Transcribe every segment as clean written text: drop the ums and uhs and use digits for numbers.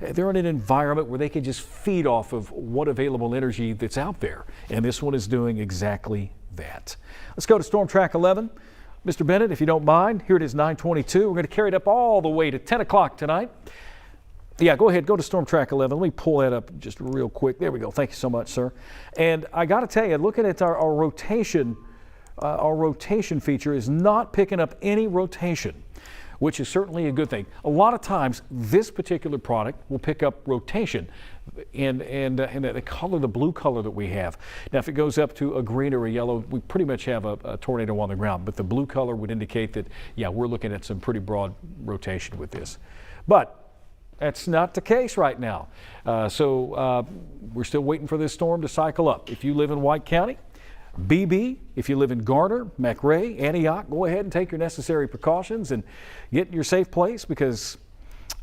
they're in an environment where they can just feed off of what available energy that's out there. And this one is doing exactly that. Let's go to Storm Track 11. Mr. Bennett, if you don't mind, here it is 9:22. We're going to carry it up all the way to 10 o'clock tonight. Yeah, go ahead. Go to Storm Track 11. Let me pull that up just real quick. There we go. Thank you so much, sir. And I got to tell you, looking at our rotation feature is not picking up any rotation, which is certainly a good thing. A lot of times, this particular product will pick up rotation, and the color, the blue color that we have. Now, if it goes up to a green or a yellow, we pretty much have a tornado on the ground. But the blue color would indicate that, yeah, we're looking at some pretty broad rotation with this. But that's not the case right now. So we're still waiting for this storm to cycle up. If you live in White County, BB, if you live in Garner, McRae, Antioch, go ahead and take your necessary precautions and get in your safe place, because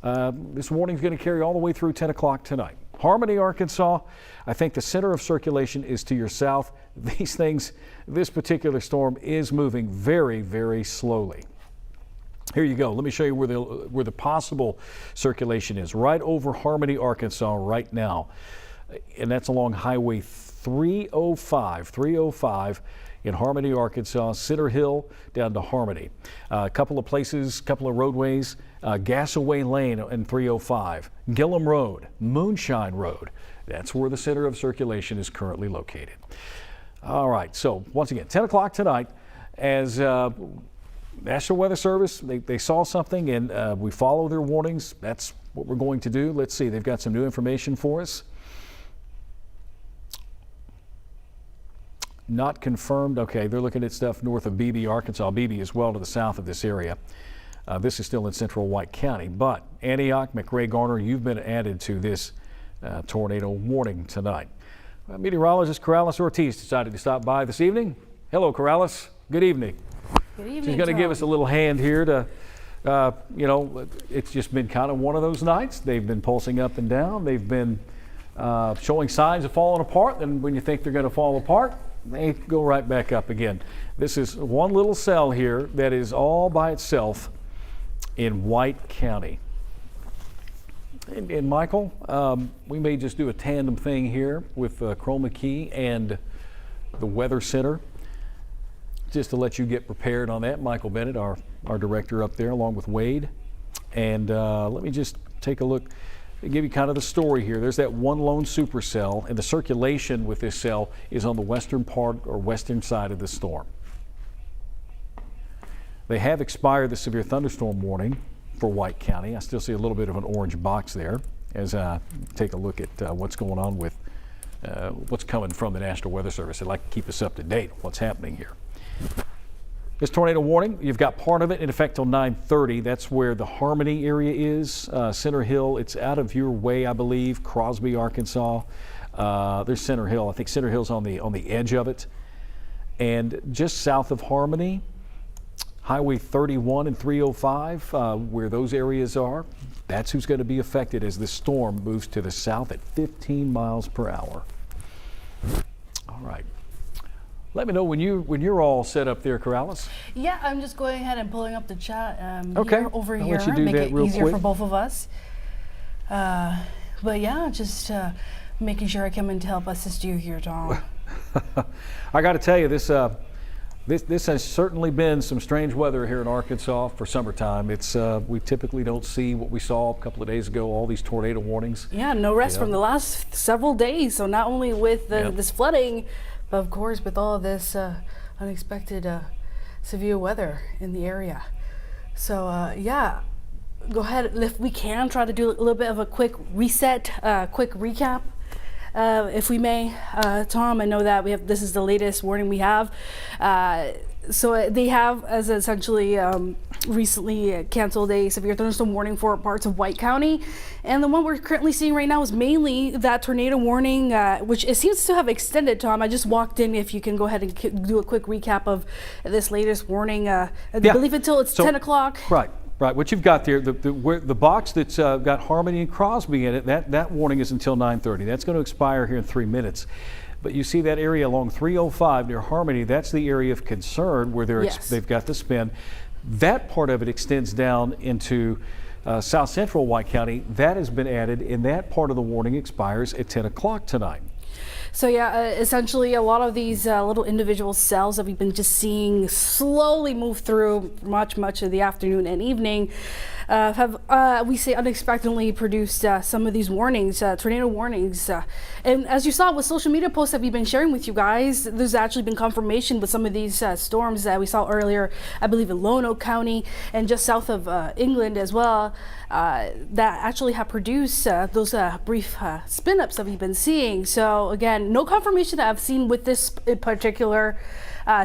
this warning is going to carry all the way through 10 o'clock tonight. Harmony, Arkansas, I think the center of circulation is to your south. These things, this particular storm is moving very, very slowly. Here you go. Let me show you where the possible circulation is. Right over Harmony, Arkansas right now. And that's along Highway 305 in Harmony, Arkansas, Center Hill down to Harmony. A couple of places, couple of roadways, Gasaway Lane in 305, Gillum Road, Moonshine Road. That's where the center of circulation is currently located. All right, so once again, 10 o'clock tonight, as National Weather Service, they saw something, and we follow their warnings. That's what we're going to do. Let's see, they've got some new information for us. Not confirmed. Okay, they're looking at stuff north of BB, Arkansas. BB is well to the south of this area. This is still in central White County, but Antioch, McRae, Garner, you've been added to this tornado warning tonight. Meteorologist Corrales Ortiz decided to stop by this evening. Hello, Corrales. Good evening. Good evening, She's going to give us a little hand here to, you know, it's just been kind of one of those nights. They've been pulsing up and down. They've been showing signs of falling apart. And when you think they're going to fall apart, they go right back up again. This is one little cell here that is all by itself in White County. And Michael, we may just do a tandem thing here with Chroma Key and the Weather Center, just to let you get prepared on that. Michael Bennett, our director up there, along with Wade. And let me just take a look and give you kind of the story here. There's that one lone supercell, and the circulation with this cell is on the western part or western side of the storm. They have expired the severe thunderstorm warning for White County. I still see a little bit of an orange box there as I take a look at what's going on with what's coming from the National Weather Service. They'd like to keep us up to date on what's happening here. This tornado warning, you've got part of it in effect till 9:30. That's where the Harmony area is. Center Hill, it's out of your way, I believe. Crosby, Arkansas. There's Center Hill. I think Center Hill's on the edge of it. And just south of Harmony, Highway 31 and 305, where those areas are, that's who's going to be affected as the storm moves to the south at 15 miles per hour. All right. Let me know when you're all set up there, Corrales. Yeah, I'm just going ahead and pulling up the chat okay. over I'll here. let you do make that it real easier quick. for both of us. But yeah, just making sure I come in to help assist you here, Tom. I got to tell you, this has certainly been some strange weather here in Arkansas for summertime. It's we typically don't see what we saw a couple of days ago, all these tornado warnings. Yeah, no rest from the last several days. So not only with this flooding, but of course with all of this unexpected severe weather in the area. So yeah, go ahead, if we can, try to do a little bit of a quick reset, quick recap. If we may, Tom, I know that this is the latest warning we have. So they have, as essentially recently canceled a severe thunderstorm warning for parts of White County. And the one we're currently seeing right now is mainly that tornado warning, which it seems to have extended, Tom. I just walked in. If you can go ahead and do a quick recap of this latest warning. I believe until it's 10 o'clock. Right. Right, what you've got there, the box that's got Harmony and Crosby in it, that warning is until 9:30. That's going to expire here in 3 minutes. But you see that area along 305 near Harmony, that's the area of concern where they've got the spin. That part of it extends down into South Central White County, that has been added, and that part of the warning expires at 10 o'clock tonight. So yeah, essentially a lot of these little individual cells that we've been just seeing slowly move through much of the afternoon and evening have we say unexpectedly produced some of these warnings, tornado warnings. And as you saw with social media posts that we've been sharing with you guys, there's actually been confirmation with some of these storms that we saw earlier, I believe in Lonoke County and just south of England as well, that actually have produced those brief spin-ups that we've been seeing. So again, no confirmation that I've seen with this particular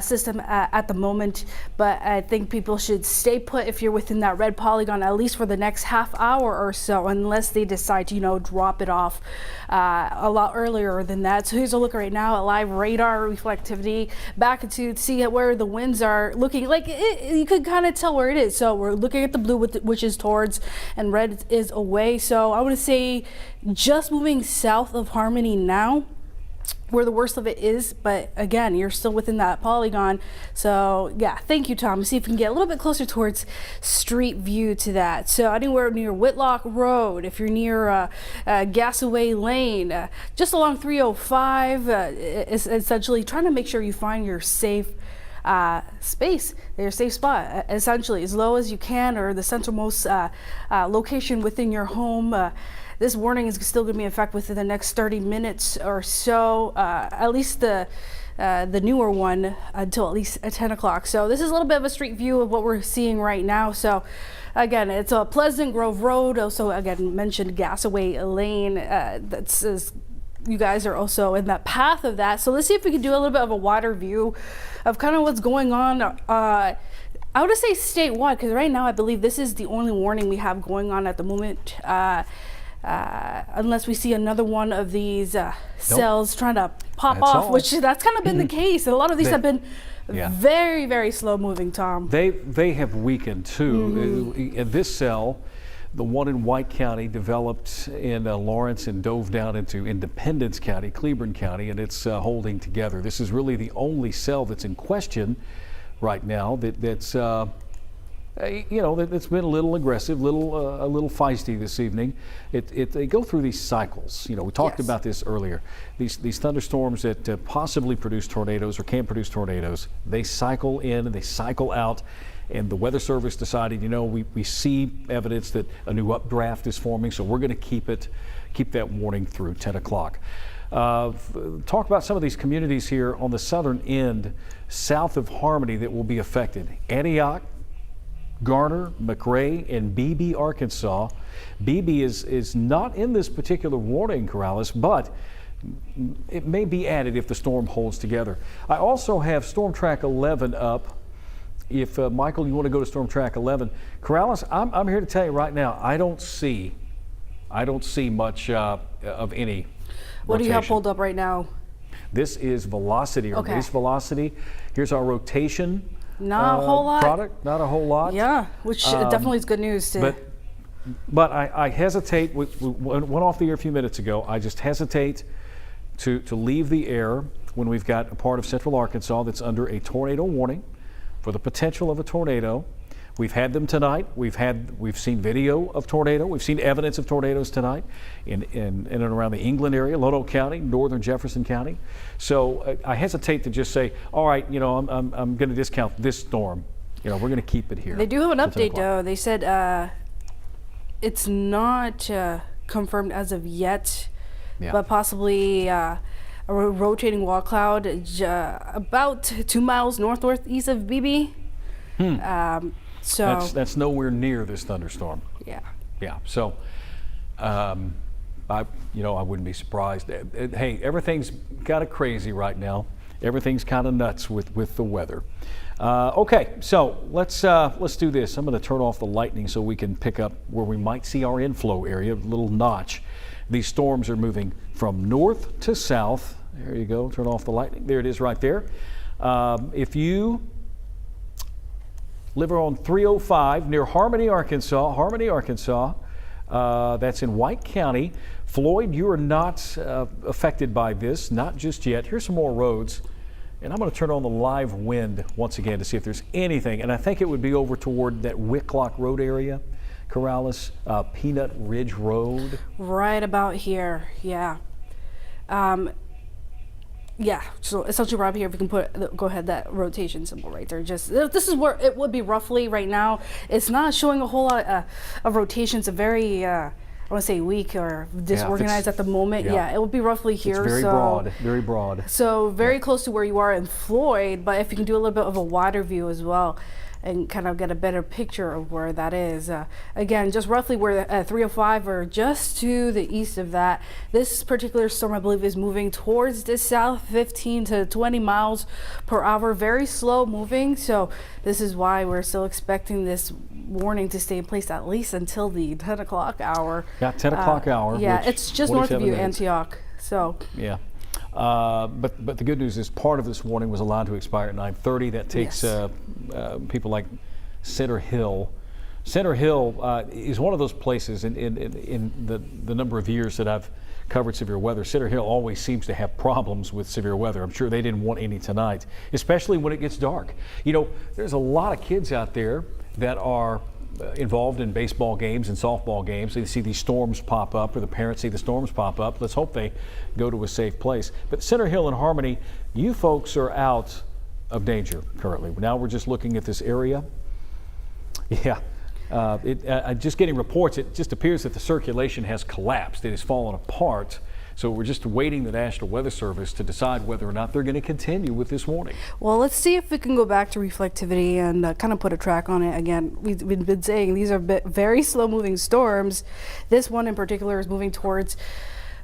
system at the moment, but I think people should stay put if you're within that red polygon, at least for the next half hour or so, unless they decide to, you know, drop it off a lot earlier than that. So here's a look right now at live radar reflectivity back to see where the winds are looking like. You could kind of tell where it is. So we're looking at the blue, which is towards, and red is away. So I want to say just moving south of Harmony now, where the worst of it is, but again, you're still within that polygon. So yeah, thank you, Tom. See if we can get a little bit closer towards street view to that. So anywhere near Whitlock Road, if you're near Gasaway Lane, just along 305, is essentially trying to make sure you find your safe space, your safe spot, essentially as low as you can, or the centralmost location within your home. This warning is still going to be in effect within the next 30 minutes or so, at least the newer one until at least at 10 o'clock. So this is a little bit of a street view of what we're seeing right now. So again, it's a Pleasant Grove Road. Also, again, mentioned Gasaway Lane. You guys are also in that path of that. So let's see if we can do a little bit of a wider view of kind of what's going on. I would say statewide, because right now I believe this is the only warning we have going on at the moment. Unless we see another one of these cells trying to pop That's off, all. which that's kind of been the case. A lot of these have been Yeah. very, very slow moving, Tom. They have weakened too. And this cell, the one in White County, developed in Lawrence and dove down into Independence County, Cleburne County, and it's holding together. This is really the only cell that's in question right now that's that's been a little aggressive, a little feisty this evening. They go through these cycles. You know, we talked about this earlier. These thunderstorms that possibly produce tornadoes or can produce tornadoes, they cycle in and they cycle out. And the Weather Service decided, you know, we see evidence that a new updraft is forming, so we're going to keep that warning through 10 o'clock. Talk about some of these communities here on the southern end, south of Harmony, that will be affected. Antioch, Garner, McRae, and Beebe, Arkansas. Beebe is not in this particular warning, Corrales, but it may be added if the storm holds together. I also have Storm Track 11 up. If Michael, you want to go to Storm Track 11, Corrales, I'm here to tell you right now, I don't see much of any. What do you have rotation. pulled up right now? This is velocity, or base velocity. Here's our rotation. Not a whole lot. Product, not a whole lot. Yeah, which definitely is good news too. But I hesitate. We went off the air a few minutes ago. I just hesitate to leave the air when we've got a part of central Arkansas that's under a tornado warning for the potential of a tornado. We've had them tonight. We've seen video of tornado. We've seen evidence of tornadoes tonight in and around the England area, Lonoke County, northern Jefferson County. So I hesitate to just say, all right, you know, I'm going to discount this storm. You know, we're going to keep it here. They do have an update though. They said it's not confirmed as of yet, but possibly a rotating wall cloud about 2 miles northeast of Beebe. So that's nowhere near this thunderstorm. Yeah. So, I wouldn't be surprised. Hey, everything's kind of crazy right now. Everything's kind of nuts with the weather. Okay, so let's do this. I'm going to turn off the lightning so we can pick up where we might see our inflow area, a little notch. These storms are moving from north to south. There you go. Turn off the lightning. There it is right there. If you live on 305 near Harmony, Arkansas. That's in White County. Floyd, you are not affected by this, not just yet. Here's some more roads. And I'm going to turn on the live wind once again to see if there's anything. And I think it would be over toward that Whitlock Road area, Corrales, Peanut Ridge Road. Right about here, yeah. Yeah, so essentially right here, if we can go ahead, that rotation symbol right there. Just this is where it would be roughly right now. It's not showing a whole lot of rotations. A very I want to say weak or disorganized at the moment. Yeah, it would be roughly here. It's very broad, very broad. So very close to where you are in Floyd, but if you can do a little bit of a wider view as well, and kind of get a better picture of where that is. Again, just roughly where 305 or just to the east of that. This particular storm, I believe, is moving towards the south, 15 to 20 miles per hour, very slow moving. So this is why we're still expecting this warning to stay in place at least until the 10 o'clock hour. Yeah, 10 o'clock hour. Yeah, it's just north of you, Antioch. So yeah. But the good news is part of this warning was allowed to expire at 9:30. That takes people like Center Hill. Center Hill is one of those places in the number of years that I've covered severe weather. Center Hill always seems to have problems with severe weather. I'm sure they didn't want any tonight, especially when it gets dark. You know, there's a lot of kids out there that are involved in baseball games and softball games. They see these storms pop up, or the parents see the storms pop up. Let's hope they go to a safe place. But Center Hill and Harmony, you folks are out of danger currently. Now we're just looking at this area. Yeah, just getting reports, it just appears that the circulation has collapsed. It has fallen apart. So we're just waiting the National Weather Service to decide whether or not they're going to continue with this warning. Well, let's see if we can go back to reflectivity and kind of put a track on it. Again, we've been saying these are very slow moving storms. This one in particular is moving towards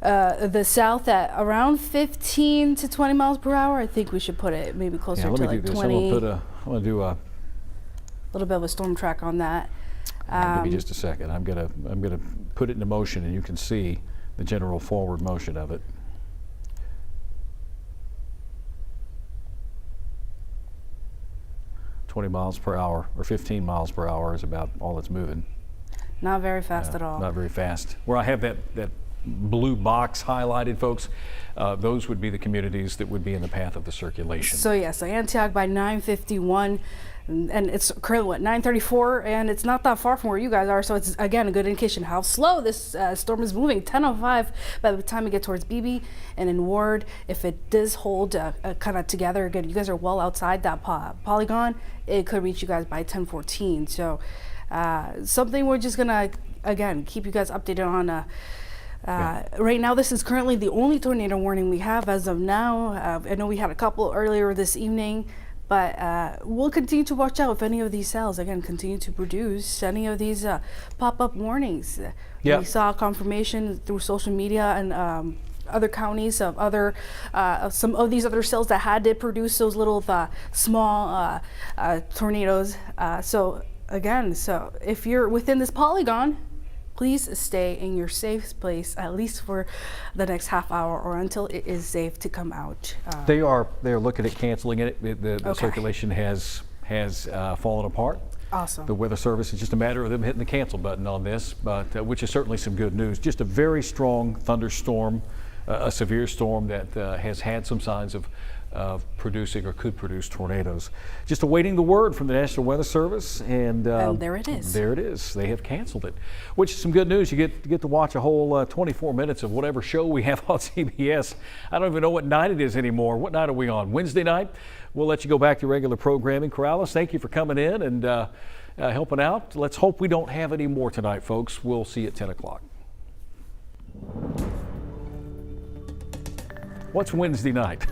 the south at around 15 to 20 miles per hour. I think we should put it maybe closer to like 20. I'm going to do a little bit of a storm track on that. Give me just a second. I'm gonna put it into motion, and you can see the general forward motion of it. "20 miles per hour or 15 miles per hour is about all it's moving. Not very fast at all. Not very fast. Where I have that blue box highlighted, folks, those would be the communities that would be in the path of the circulation. So yeah, so Antioch by 9:51. And it's currently what, 9:34, and it's not that far from where you guys are, so it's again a good indication how slow this storm is moving. 10:05 by the time we get towards Beebe and in Ward. If it does hold kind of together again, you guys are well outside that polygon. It could reach you guys by 10:14. So something we're just gonna again keep you guys updated on. Right now, this is currently the only tornado warning we have as of now. I know we had a couple earlier this evening. But we'll continue to watch out if any of these cells, again, continue to produce any of these pop-up warnings. We saw confirmation through social media and other counties of other, some of these other cells that did produce those little small tornadoes. So again, so if you're within this polygon, please stay in your safe place at least for the next half hour or until it is safe to come out. They are looking at canceling it. The circulation has fallen apart. Awesome. The Weather Service, is just a matter of them hitting the cancel button on this, but which is certainly some good news. Just a very strong thunderstorm, a severe storm that has had some signs of producing or could produce tornadoes. Just awaiting the word from the National Weather Service, and there it is. There it is. They have canceled it, which is some good news. You get to watch a whole 24 minutes of whatever show we have on CBS. I don't even know what night it is anymore. What night are we on? Wednesday night? We'll let you go back to regular programming. Corrales, thank you for coming in and helping out. Let's hope we don't have any more tonight, folks. We'll see you at 10 o'clock. What's Wednesday night?